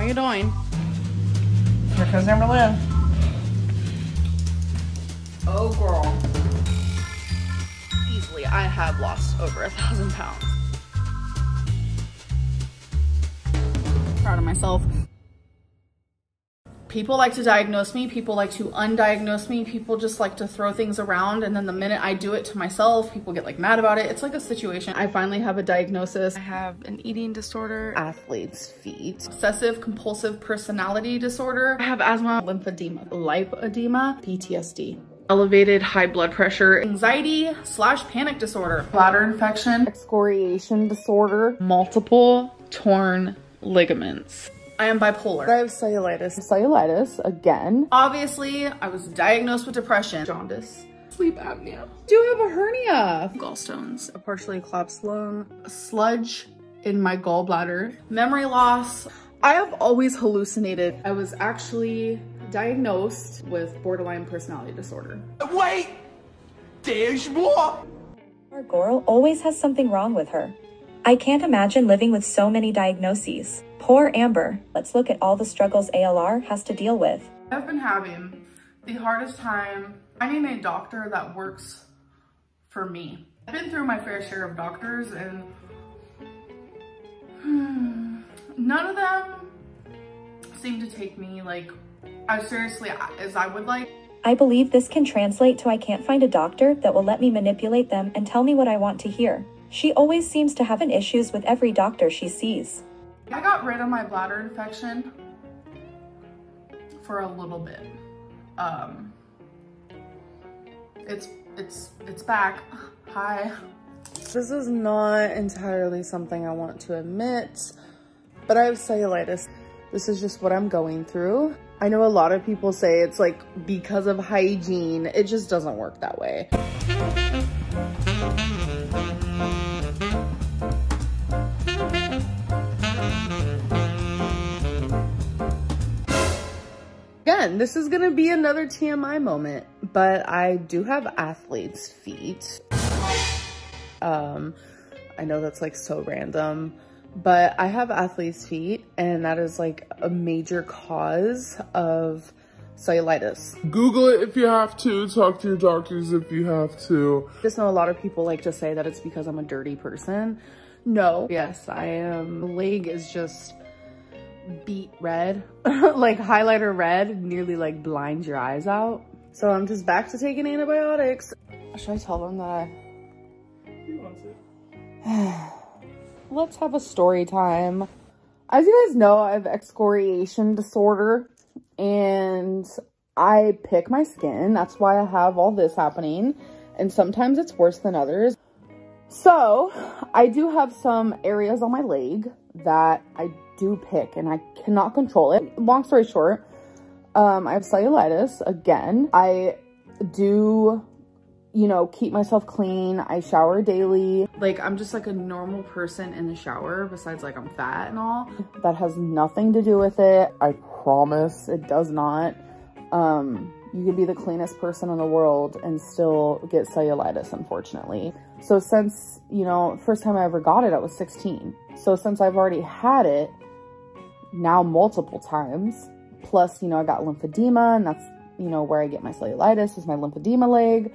How you doing? Here comes Amberlynn. Oh girl. Easily, I have lost over 1,000 pounds. Proud of myself. People like to diagnose me, people like to undiagnose me, people just like to throw things around, and then the minute I do it to myself, people get like mad about it. It's like a situation. I finally have a diagnosis. I have an eating disorder, athlete's feet, obsessive compulsive personality disorder. I have asthma, lymphedema, lipedema, PTSD, elevated high blood pressure, anxiety/panic disorder, bladder infection, excoriation disorder, multiple torn ligaments. I am bipolar. I have cellulitis. Cellulitis again. Obviously, I was diagnosed with depression, jaundice, sleep apnea. Do have a hernia, gallstones, a partially collapsed lung, a sludge in my gallbladder, memory loss. I have always hallucinated. I was actually diagnosed with borderline personality disorder. Wait, there's more. Our girl always has something wrong with her. I can't imagine living with so many diagnoses. Poor Amber. Let's look at all the struggles ALR has to deal with. I've been having the hardest time finding a doctor that works for me. I've been through my fair share of doctors and none of them seem to take me like as seriously as I would like. I believe this can translate to I can't find a doctor that will let me manipulate them and tell me what I want to hear. She always seems to have an issues with every doctor she sees. I got rid of my bladder infection for a little bit. It's back. Hi. This is not entirely something I want to admit, but I have cellulitis. This is just what I'm going through. I know a lot of people say it's like because of hygiene. It just doesn't work that way. Again, this is gonna be another TMI moment, but I do have athlete's feet. I know that's like so random, but I have athlete's feet and that is like a major cause of cellulitis. Google it if you have to, talk to your doctors if you have to. I just know a lot of people like to say that it's because I'm a dirty person. No, yes, I am. My leg is just beet red, like highlighter red, nearly like blinds your eyes out. So I'm just back to taking antibiotics. Should I tell them that He wants it. Let's have a story time. As you guys know, I have excoriation disorder and I pick my skin. That's why I have all this happening. And sometimes it's worse than others. So I do have some areas on my leg that I do pick and I cannot control it. Long story short, I have cellulitis again. I do, you know, keep myself clean. I shower daily. Like I'm just like a normal person in the shower besides like I'm fat and all. That has nothing to do with it. I promise it does not. You could be the cleanest person in the world and still get cellulitis, unfortunately. So since, you know, first time I ever got it, I was 16. So since I've already had it now multiple times, plus, you know, I got lymphedema and that's, you know, where I get my cellulitis is my lymphedema leg.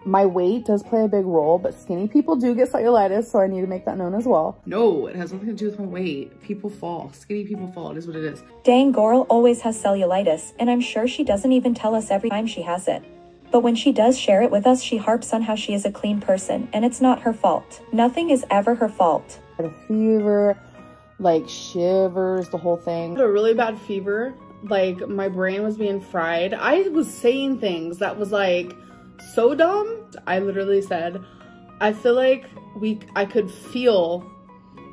My weight does play a big role, but skinny people do get cellulitis, so I need to make that known as well. No, it has nothing to do with my weight. People fall. Skinny people fall. It is what it is. Dang, girl always has cellulitis, and I'm sure she doesn't even tell us every time she has it. But when she does share it with us, she harps on how she is a clean person, and it's not her fault. Nothing is ever her fault. I had a fever, like shivers, the whole thing. I had a really bad fever. Like my brain was being fried. I was saying things that was like so dumb. I literally said, I feel like I could feel,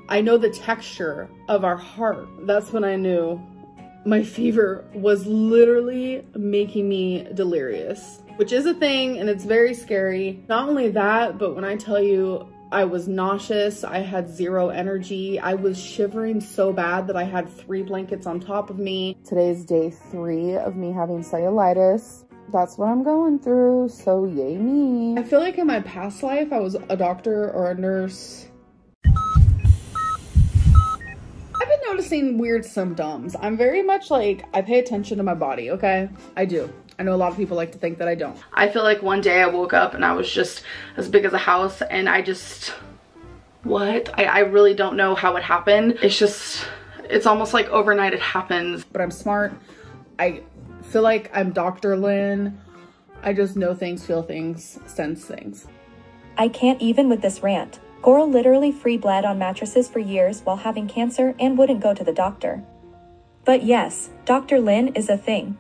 I know the texture of our heart. That's when I knew my fever was literally making me delirious, which is a thing and it's very scary. Not only that, but when I tell you I was nauseous, I had zero energy, I was shivering so bad that I had 3 blankets on top of me. Today's day 3 of me having cellulitis. That's what I'm going through, so yay me. I feel like in my past life, I was a doctor or a nurse. I've been noticing weird symptoms. I'm very much like, I pay attention to my body, okay? I do. I know a lot of people like to think that I don't. I feel like one day I woke up and I was just as big as a house, and I just, what? I really don't know how it happened. It's just, it's almost like overnight it happens. But I'm smart. I feel like I'm Dr. Lynn. I just know things, feel things, sense things. I can't even with this rant. Girl literally free bled on mattresses for years while having cancer and wouldn't go to the doctor. But yes, Dr. Lynn is a thing.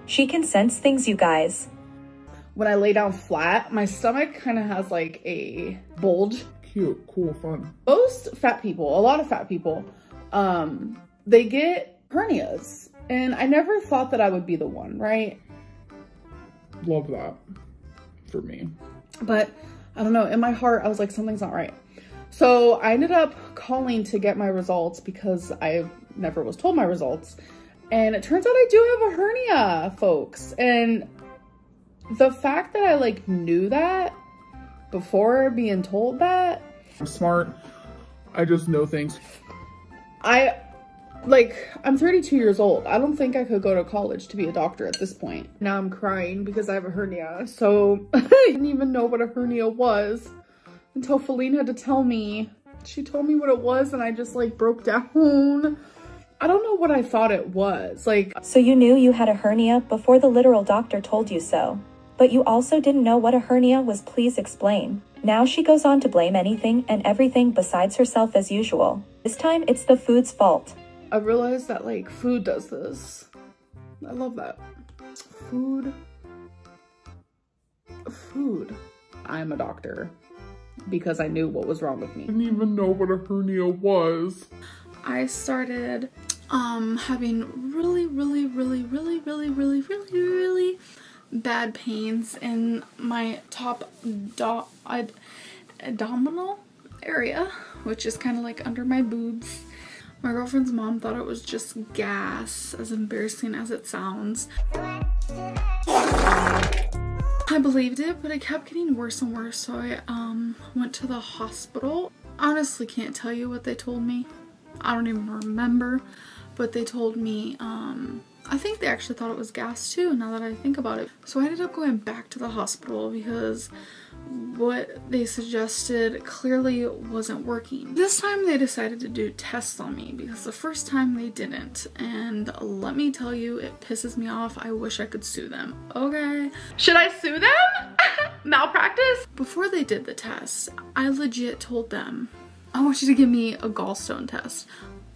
She can sense things, you guys. When I lay down flat, my stomach kind of has like a bulge. Cute, cool, fun. Most fat people, a lot of fat people, they get hernias. And I never thought that I would be the one, right? Love that for me. But I don't know, in my heart, I was like, something's not right. So I ended up calling to get my results because I never was told my results. And it turns out I do have a hernia, folks. And the fact that I like knew that before being told that. I'm smart. I just know things. I'm 32 years old. I don't think I could go to college to be a doctor at this point. Now I'm crying because I have a hernia. So I didn't even know what a hernia was until Feline had to tell me. She told me what it was and I just like broke down. I don't know what I thought it was. Like, so you knew you had a hernia before the literal doctor told you so. But you also didn't know what a hernia was. Please explain. Now she goes on to blame anything and everything besides herself as usual. This time it's the food's fault. I realized that like food does this. I love that. Food. I'm a doctor because I knew what was wrong with me. I didn't even know what a hernia was. I started having really bad pains in my top abdominal area, which is kind of like under my boobs. My girlfriend's mom thought it was just gas, as embarrassing as it sounds. I believed it, but it kept getting worse and worse, so I went to the hospital. I honestly can't tell you what they told me. I don't even remember, but they told me, I think they actually thought it was gas too, now that I think about it. So I ended up going back to the hospital because what they suggested clearly wasn't working. This time they decided to do tests on me because the first time they didn't. And let me tell you, it pisses me off. I wish I could sue them. Okay. Should I sue them? Malpractice? Before they did the test, I legit told them, I want you to give me a gallstone test.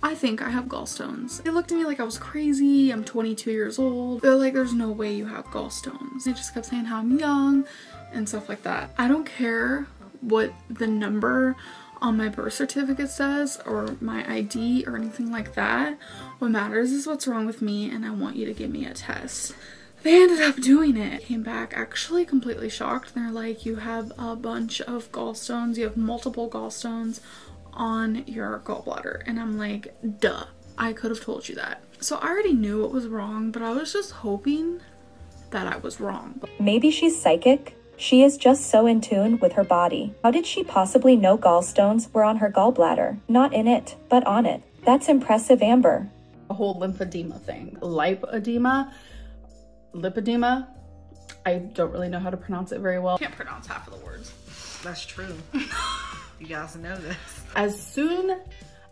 I think I have gallstones. They looked at me like I was crazy. I'm 22 years old. They're like, there's no way you have gallstones. They just kept saying how I'm young and stuff like that. I don't care what the number on my birth certificate says or my ID or anything like that. What matters is what's wrong with me, and I want you to give me a test. They ended up doing it. Came back actually completely shocked. They're like, you have a bunch of gallstones. You have multiple gallstones on your gallbladder. And I'm like, duh, I could have told you that. So I already knew what was wrong, but I was just hoping that I was wrong. Maybe she's psychic. She is just so in tune with her body. How did she possibly know gallstones were on her gallbladder? Not in it, but on it. That's impressive, Amber. The whole lymphedema thing. Lipedema. I don't really know how to pronounce it very well. Can't pronounce half of the words. That's true. You guys know this. As soon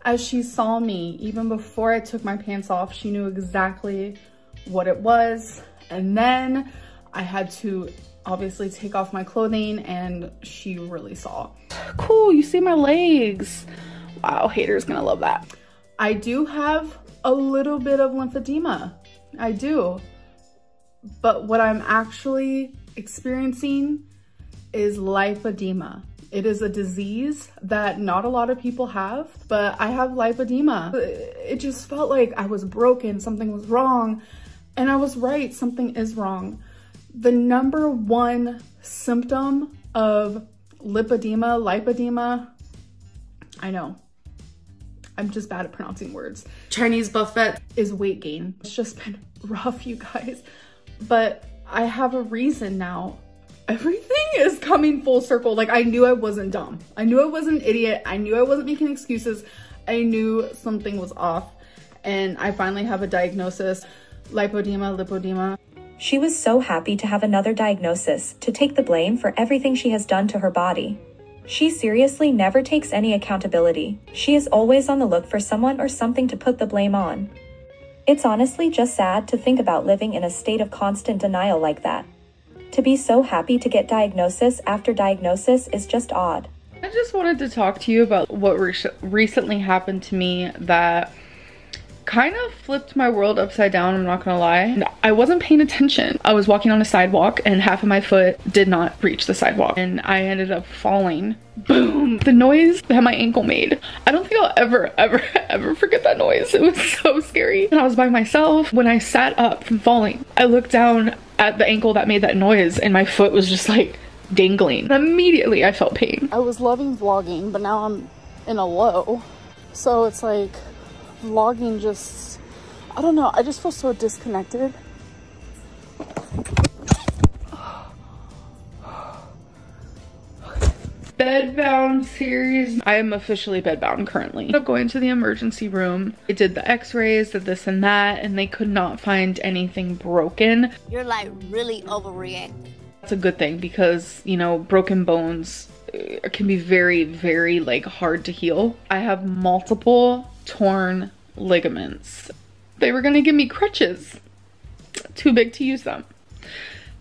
as she saw me, even before I took my pants off, she knew exactly what it was. And then I had to obviously take off my clothing, and she really saw. Cool, you see my legs. Wow, haters gonna love that. I do have a little bit of lymphedema. I do. But what I'm actually experiencing is lipedema. It is a disease that not a lot of people have, but I have lipedema. It just felt like I was broken, something was wrong, and I was right, something is wrong. The number one symptom of lipedema, I know, I'm just bad at pronouncing words. Chinese buffet is weight gain. It's just been rough, you guys, but I have a reason now. Everything is coming full circle. Like, I knew I wasn't dumb. I knew I wasn't an idiot. I knew I wasn't making excuses. I knew something was off. and I finally have a diagnosis, lipodema. She was so happy to have another diagnosis to take the blame for everything she has done to her body. She seriously never takes any accountability. She is always on the look for someone or something to put the blame on. It's honestly just sad to think about living in a state of constant denial like that. To be so happy to get diagnosis after diagnosis is just odd. I just wanted to talk to you about what recently happened to me that kind of flipped my world upside down, I'm not gonna lie. I wasn't paying attention. I was walking on a sidewalk and half of my foot did not reach the sidewalk and I ended up falling. Boom! The noise that my ankle made. I don't think I'll ever forget that noise. It was so scary. And I was by myself. When I sat up from falling, I looked down at the ankle that made that noise and my foot was just like dangling. And immediately I felt pain. I was loving vlogging, but now I'm in a low. So it's like vlogging just, I don't know, I just feel so disconnected. Bedbound series. I am officially bedbound currently. I'm going to the emergency room. They did the x-rays, did this and that, and they could not find anything broken. You're like really overreacting. That's a good thing because, you know, broken bones can be very, very like hard to heal. I have multiple torn ligaments. They were gonna give me crutches. Too big to use them.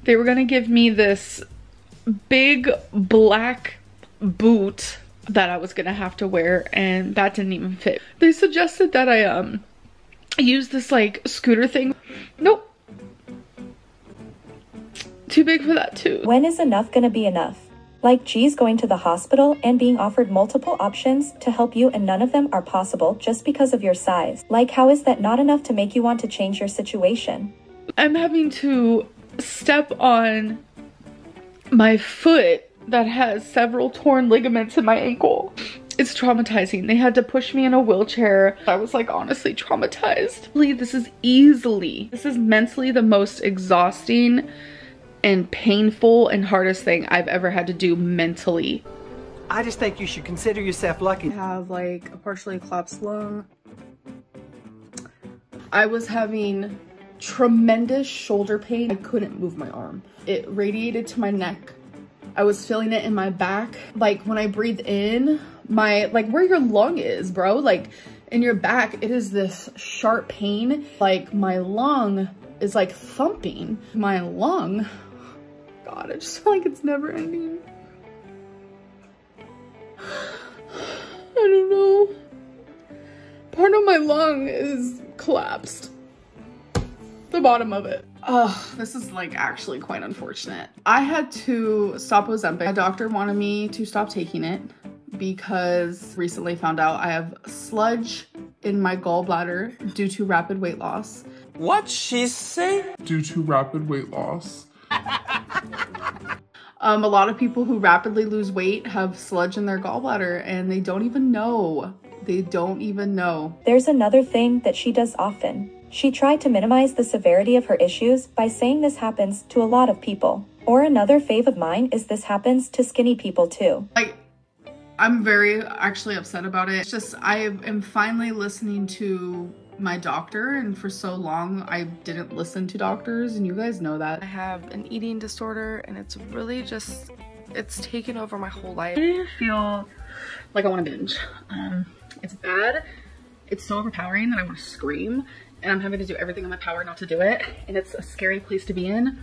They were gonna give me this big black boot that I was gonna have to wear and that didn't even fit. They suggested that I use this like scooter thing. Nope. Too big for that too. When is enough gonna be enough? Like, geez, going to the hospital and being offered multiple options to help you and none of them are possible just because of your size. Like, how is that not enough to make you want to change your situation? I'm having to step on my foot that has several torn ligaments in my ankle. It's traumatizing. They had to push me in a wheelchair. I was like honestly traumatized. This is mentally the most exhausting and painful and hardest thing I've ever had to do mentally. I just think you should consider yourself lucky. I have like a partially collapsed lung. I was having tremendous shoulder pain. I couldn't move my arm. It radiated to my neck. I was feeling it in my back. Like when I breathe in, like where your lung is, bro, like in your back, it is this sharp pain. Like my lung is like thumping. My lung, God, I just feel like it's never ending. I don't know. Part of my lung is collapsed. The bottom of it. Oh, this is like actually quite unfortunate. I had to stop Ozempic. My doctor wanted me to stop taking it because recently found out I have sludge in my gallbladder due to rapid weight loss. What she say? Due to rapid weight loss. A lot of people who rapidly lose weight have sludge in their gallbladder and they don't even know. They don't even know. There's another thing that she does often. She tried to minimize the severity of her issues by saying this happens to a lot of people. Or another fave of mine is this happens to skinny people too. Like, I'm very actually upset about it. It's just I am finally listening to my doctor, and for so long I didn't listen to doctors, and you guys know that. I have an eating disorder and it's really just, it's taken over my whole life. I feel like I want to binge. It's bad. It's so overpowering that I want to scream, and I'm having to do everything in my power not to do it, and it's a scary place to be in.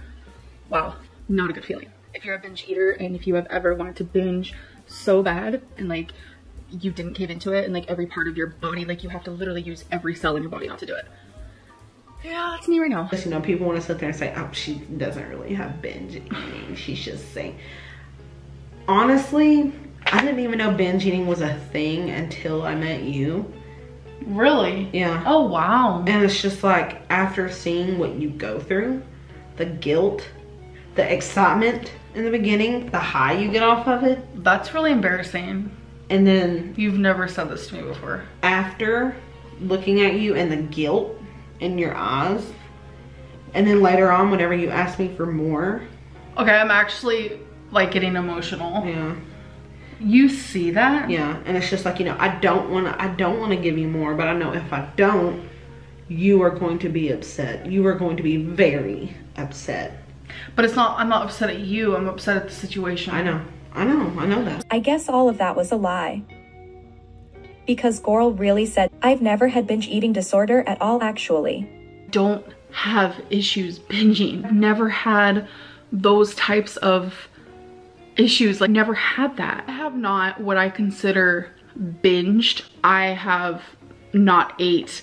Wow, not a good feeling. If you're a binge eater and if you have ever wanted to binge so bad and like you didn't cave into it and like every part of your body, like you have to literally use every cell in your body not to do it. Yeah, that's me right now. You know, people want to sit there and say, oh, she doesn't really have binge eating. She's just saying. Honestly, I didn't even know binge eating was a thing until I met you. Really? Yeah. Oh, wow. And it's just like, after seeing what you go through, the guilt, the excitement in the beginning, the high you get off of it. That's really embarrassing. And then you've never said this to me before. After looking at you and the guilt in your eyes, and then later on whenever you ask me for more. Okay, I'm actually like getting emotional. Yeah. You see that? Yeah, and it's just like, you know, I don't want to give you more, but I know if I don't, you are going to be upset. You are going to be very upset. But it's not, I'm not upset at you, I'm upset at the situation. I know that. I guess all of that was a lie. Because Goral really said, I've never had binge eating disorder at all actually. Don't have issues binging. I've never had those types of issues, like never had that. I have not what I consider binged. I have not ate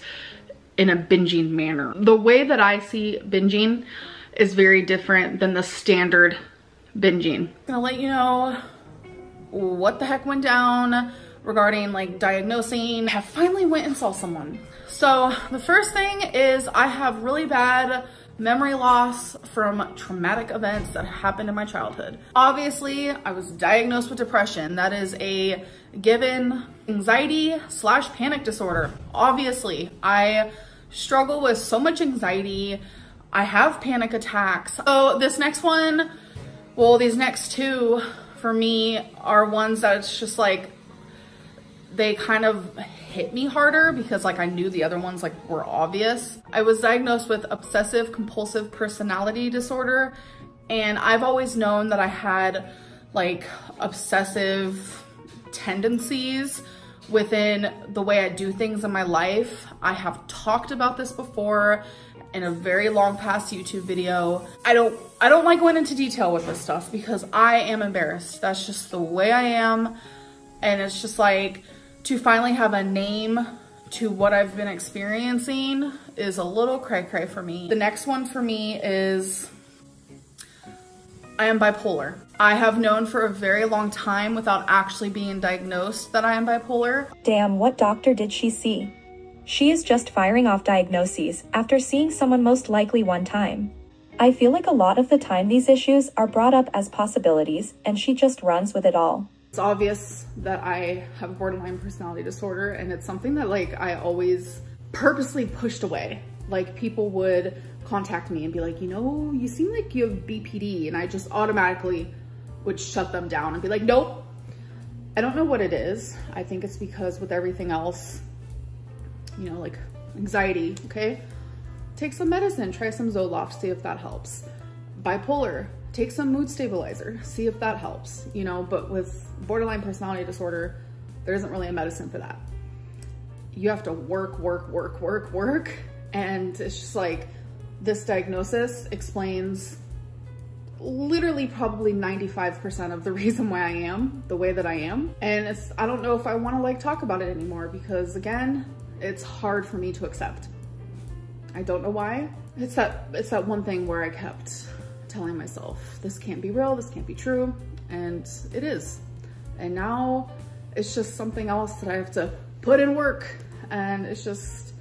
in a binging manner. The way that I see binging is very different than the standard binging. I'm gonna let you know what the heck went down regarding like diagnosing. I finally went and saw someone. So the first thing is I have really bad memory loss from traumatic events that happened in my childhood. Obviously, I was diagnosed with depression. That is a given anxiety/panic disorder. Obviously, I struggle with so much anxiety. I have panic attacks. So this next one, well, these next two for me are ones that it's just like, they kind of hit me harder because like I knew the other ones like were obvious. I was diagnosed with obsessive compulsive personality disorder, and I've always known that I had like obsessive tendencies within the way I do things in my life. I have talked about this before in a very long past YouTube video. I don't like going into detail with this stuff because I am embarrassed. That's just the way I am. And it's just like, to finally have a name to what I've been experiencing is a little cray-cray for me. The next one for me is I am bipolar. I have known for a very long time without actually being diagnosed that I am bipolar. Damn, what doctor did she see? She is just firing off diagnoses after seeing someone most likely one time. I feel like a lot of the time these issues are brought up as possibilities and she just runs with it all. It's obvious that I have borderline personality disorder, and it's something that like I always purposely pushed away. Like people would contact me and be like, you know, you seem like you have BPD, and I just automatically would shut them down and be like, nope. I don't know what it is. I think it's because with everything else, you know, like anxiety, okay? Take some medicine, try some Zoloft, see if that helps. Bipolar, take some mood stabilizer, see if that helps, you know, but with borderline personality disorder, there isn't really a medicine for that. You have to work, and it's just like, this diagnosis explains literally probably 95% of the reason why I am the way that I am. And I don't know if I wanna like talk about it anymore because again, it's hard for me to accept. I don't know why. It's that one thing where I kept telling myself, this can't be real, this can't be true, and it is. And now it's just something else that I have to put in work, and it's just,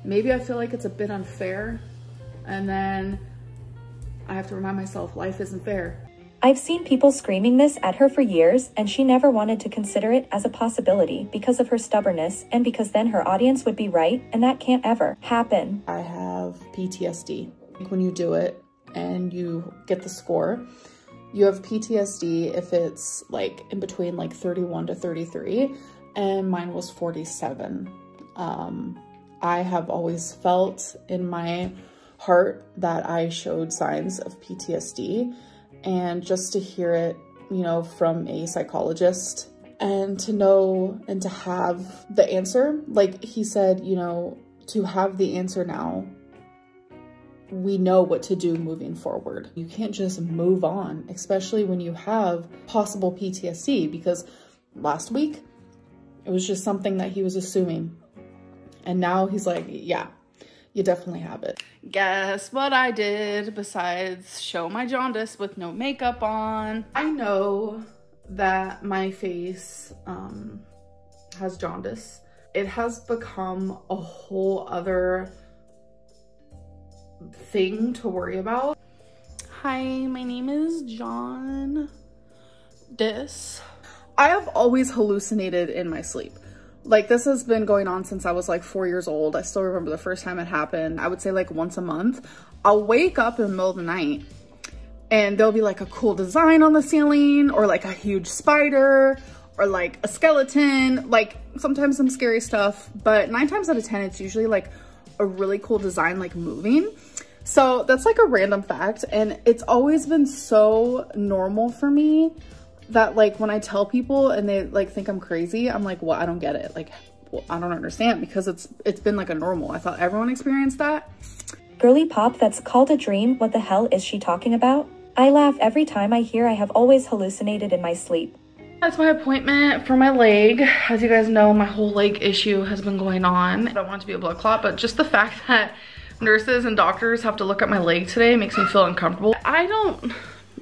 maybe I feel like it's a bit unfair, and then I have to remind myself life isn't fair. I've seen people screaming this at her for years, and she never wanted to consider it as a possibility because of her stubbornness and because then her audience would be right, and that can't ever happen. I have PTSD. When you do it and you get the score, you have PTSD if it's like in between like 31 to 33, and mine was 47. I have always felt in my heart that I showed signs of PTSD, and just to hear it, you know, from a psychologist and to know and to have the answer, like he said, you know, to have the answer now, we know what to do moving forward. You can't just move on, especially when you have possible PTSD, because last week it was just something that he was assuming. And now he's like, yeah, you definitely have it. Guess what I did besides show my jaundice with no makeup on? I know that my face has jaundice. It has become a whole other thing to worry about. Hi, my name is Jaundice. I have always hallucinated in my sleep. Like, this has been going on since I was like 4 years old. I still remember the first time it happened. I would say like once a month. I'll wake up in the middle of the night and there'll be like a cool design on the ceiling, or like a huge spider, or like a skeleton, like sometimes some scary stuff, but 9 times out of 10, it's usually like a really cool design, like moving. So that's like a random fact, and it's always been so normal for me that like when I tell people and they like think I'm crazy, I'm like, well, I don't get it. Like, well, I don't understand, because it's been like a normal. I thought everyone experienced that. Girly pop, that's called a dream. What the hell is she talking about? I laugh every time I hear I have always hallucinated in my sleep. That's my appointment for my leg. As you guys know, my whole leg issue has been going on. I don't want it to be a blood clot, but just the fact that nurses and doctors have to look at my leg today makes me feel uncomfortable. I don't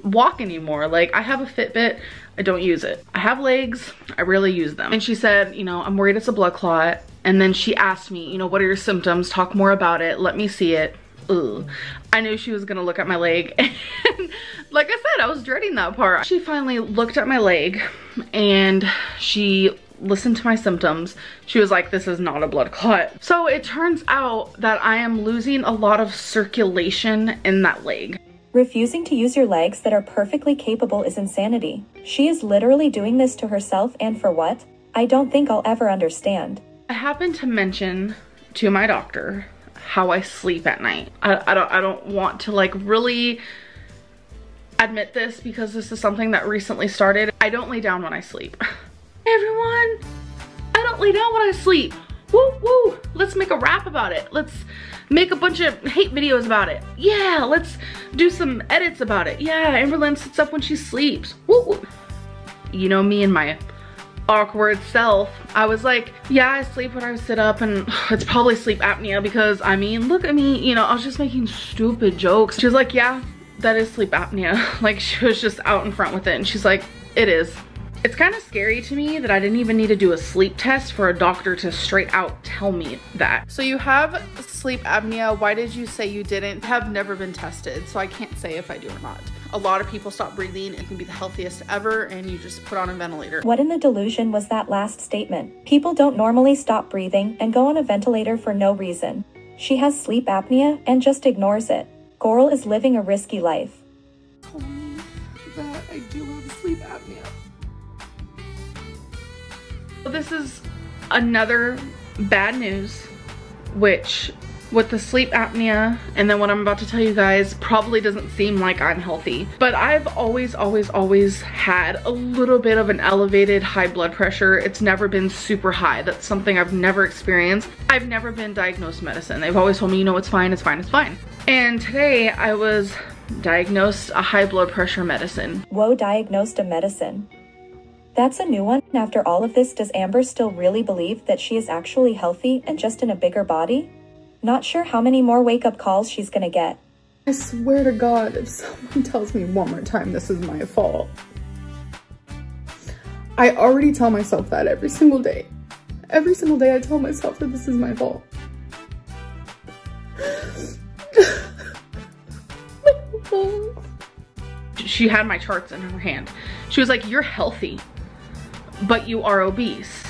walk anymore. Like, I have a Fitbit, I don't use it. I have legs, I rarely use them. And she said, you know, I'm worried it's a blood clot. And then she asked me, you know, what are your symptoms? Talk more about it. Let me see it. Ugh. I knew she was gonna look at my leg. And like I said, I was dreading that part. She finally looked at my leg and she listened to my symptoms. She was like, this is not a blood clot. So it turns out that I am losing a lot of circulation in that leg. Refusing to use your legs that are perfectly capable is insanity. She is literally doing this to herself, and for what? I don't think I'll ever understand. I happened to mention to my doctor how I sleep at night. I don't want to like really admit this, because this is something that recently started. I don't lay down when I sleep. Hey everyone, I don't lay down when I sleep. Woo woo, let's make a rap about it. Let's make a bunch of hate videos about it. Yeah, let's do some edits about it. Yeah, Amberlynn sits up when she sleeps. Woo woo. You know me and my awkward self. I was like, yeah, I sleep when I sit up, and it's probably sleep apnea because, I mean, look at me, you know, I was just making stupid jokes. She was like, yeah, that is sleep apnea. Like, she was just out in front with it, and she's like, it is. It's kind of scary to me that I didn't even need to do a sleep test for a doctor to straight out tell me that. So you have sleep apnea. Why did you say you didn't? Have never been tested, so I can't say if I do or not. A lot of people stop breathing. It can be the healthiest ever, and you just put on a ventilator. What in the delusion was that last statement? People don't normally stop breathing and go on a ventilator for no reason. She has sleep apnea and just ignores it. Girl is living a risky life. Told me that I do have sleep apnea. This is another bad news, which with the sleep apnea and then what I'm about to tell you guys probably doesn't seem like I'm healthy, but I've always had a little bit of an elevated high blood pressure. It's never been super high. That's something I've never experienced. I've never been diagnosed medicine. They've always told me, you know, it's fine, it's fine, it's fine. And today I was diagnosed a high blood pressure medicine. Whoa, diagnosed a medicine. That's a new one. After all of this, does Amber still really believe that she is actually healthy and just in a bigger body? Not sure how many more wake-up calls she's gonna get. I swear to God, if someone tells me one more time this is my fault. I already tell myself that every single day. Every single day I tell myself that this is my fault. She had my charts in her hand. She was like, you're healthy, but you are obese.